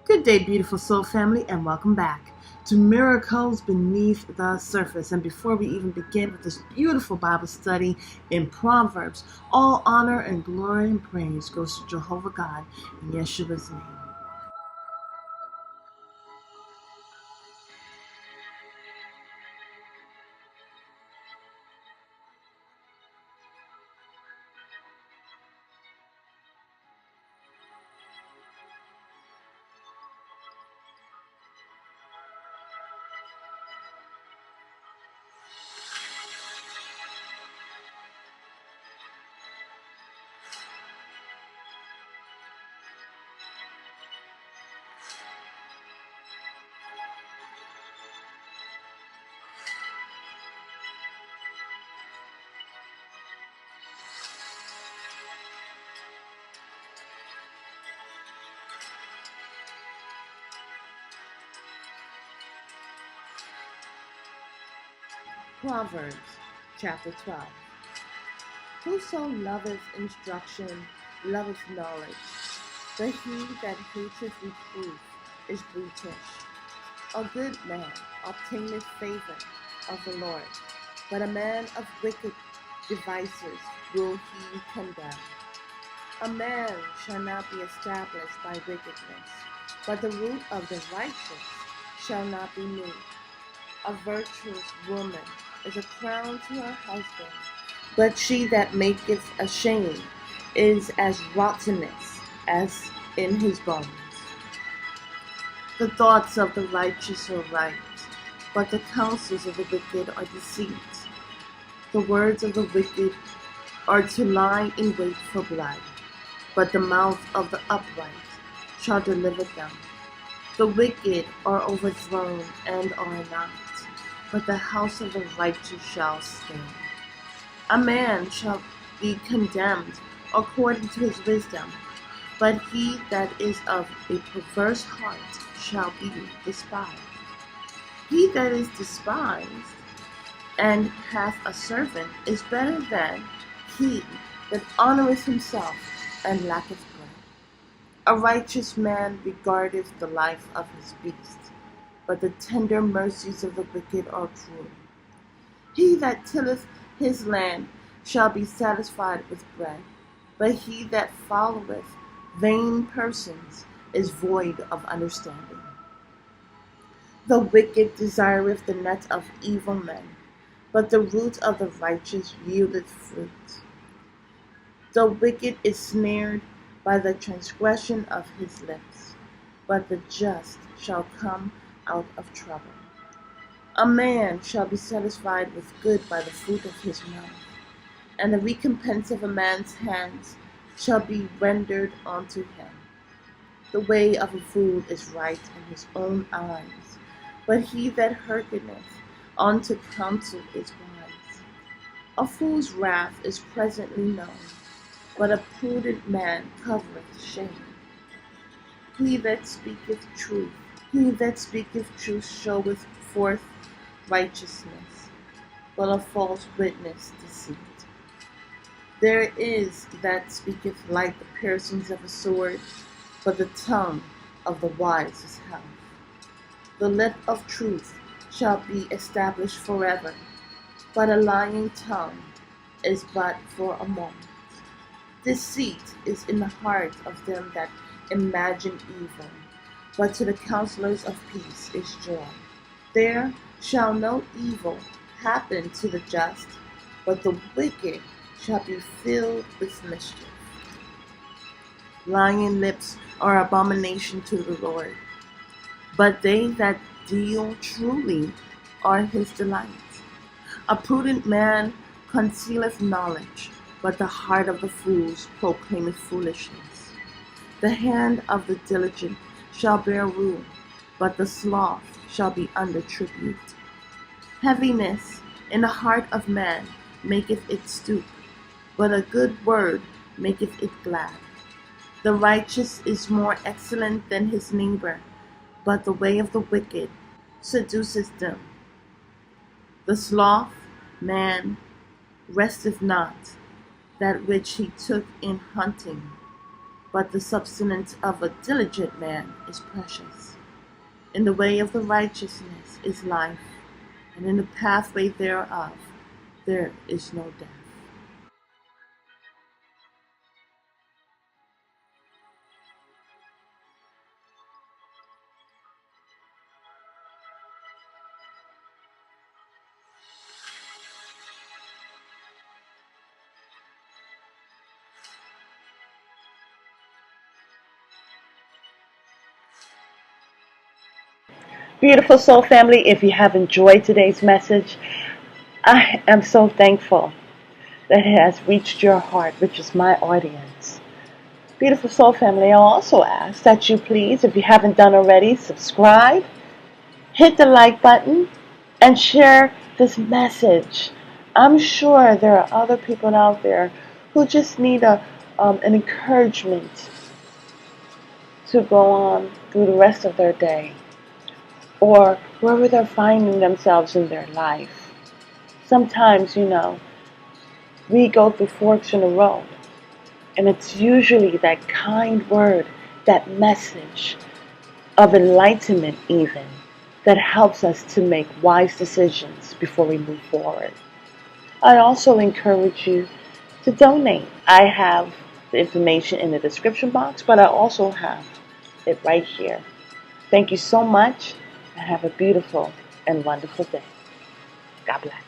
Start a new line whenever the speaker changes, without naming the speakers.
Good day, beautiful soul family, and welcome back to Miracles Beneath the Surface. And before we even begin with this beautiful Bible study in Proverbs, all honor and glory and praise goes to Jehovah God in Yeshua's name. Proverbs chapter 12. Whoso loveth instruction loveth knowledge, but he that hateth reproof is brutish. A good man obtaineth favor of the Lord, but a man of wicked devices will he condemn. A man shall not be established by wickedness, but the root of the righteous shall not be moved. A virtuous woman is a crown to her husband, but she that maketh ashamed is as rottenness as in his bones. The thoughts of the righteous are right, but the counsels of the wicked are deceit. The words of the wicked are to lie in wait for blood, but the mouth of the upright shall deliver them. The wicked are overthrown and are not, but the house of the righteous shall stand. A man shall be condemned according to his wisdom, but he that is of a perverse heart shall be despised. He that is despised and hath a servant is better than he that honoureth himself and lacketh bread. A righteous man regardeth the life of his beast, but the tender mercies of the wicked are cruel. He that tilleth his land shall be satisfied with bread, but he that followeth vain persons is void of understanding. The wicked desireth the net of evil men, but the root of the righteous yieldeth fruit. The wicked is snared by the transgression of his lips, but the just shall come out of trouble. A man shall be satisfied with good by the fruit of his mouth, and the recompense of a man's hands shall be rendered unto him. The way of a fool is right in his own eyes, but he that hearkeneth unto counsel is wise. A fool's wrath is presently known, but a prudent man covereth shame. He that speaketh truth showeth forth righteousness, but a false witness deceit. There is that speaketh like the piercings of a sword, but the tongue of the wise is health. The lip of truth shall be established forever, but a lying tongue is but for a moment. Deceit is in the heart of them that imagine evil, but to the counselors of peace is joy. There shall no evil happen to the just, but the wicked shall be filled with mischief. Lying lips are abomination to the Lord, but they that deal truly are his delight. A prudent man concealeth knowledge, but the heart of the fools proclaimeth foolishness. The hand of the diligent shall bear rule, but the sloth shall be under tribute. Heaviness in the heart of man maketh it stoop, but a good word maketh it glad. The righteous is more excellent than his neighbor, but the way of the wicked seduceth them. The sloth man resteth not that which he took in hunting, but the substance of a diligent man is precious. In the way of the righteousness is life, and in the pathway thereof there is no death.
Beautiful soul family, if you have enjoyed today's message, I am so thankful that it has reached your heart, which is my audience. Beautiful soul family, I'll also ask that you please, if you haven't done already, subscribe, hit the like button, and share this message. I'm sure there are other people out there who just need an encouragement to go on through the rest of their day, or wherever they're finding themselves in their life. Sometimes, we go through forks in the road, and it's usually that kind word, that message of enlightenment even, that helps us to make wise decisions before we move forward. I also encourage you to donate. I have the information in the description box, but I also have it right here. Thank you so much, and have a beautiful and wonderful day. God bless.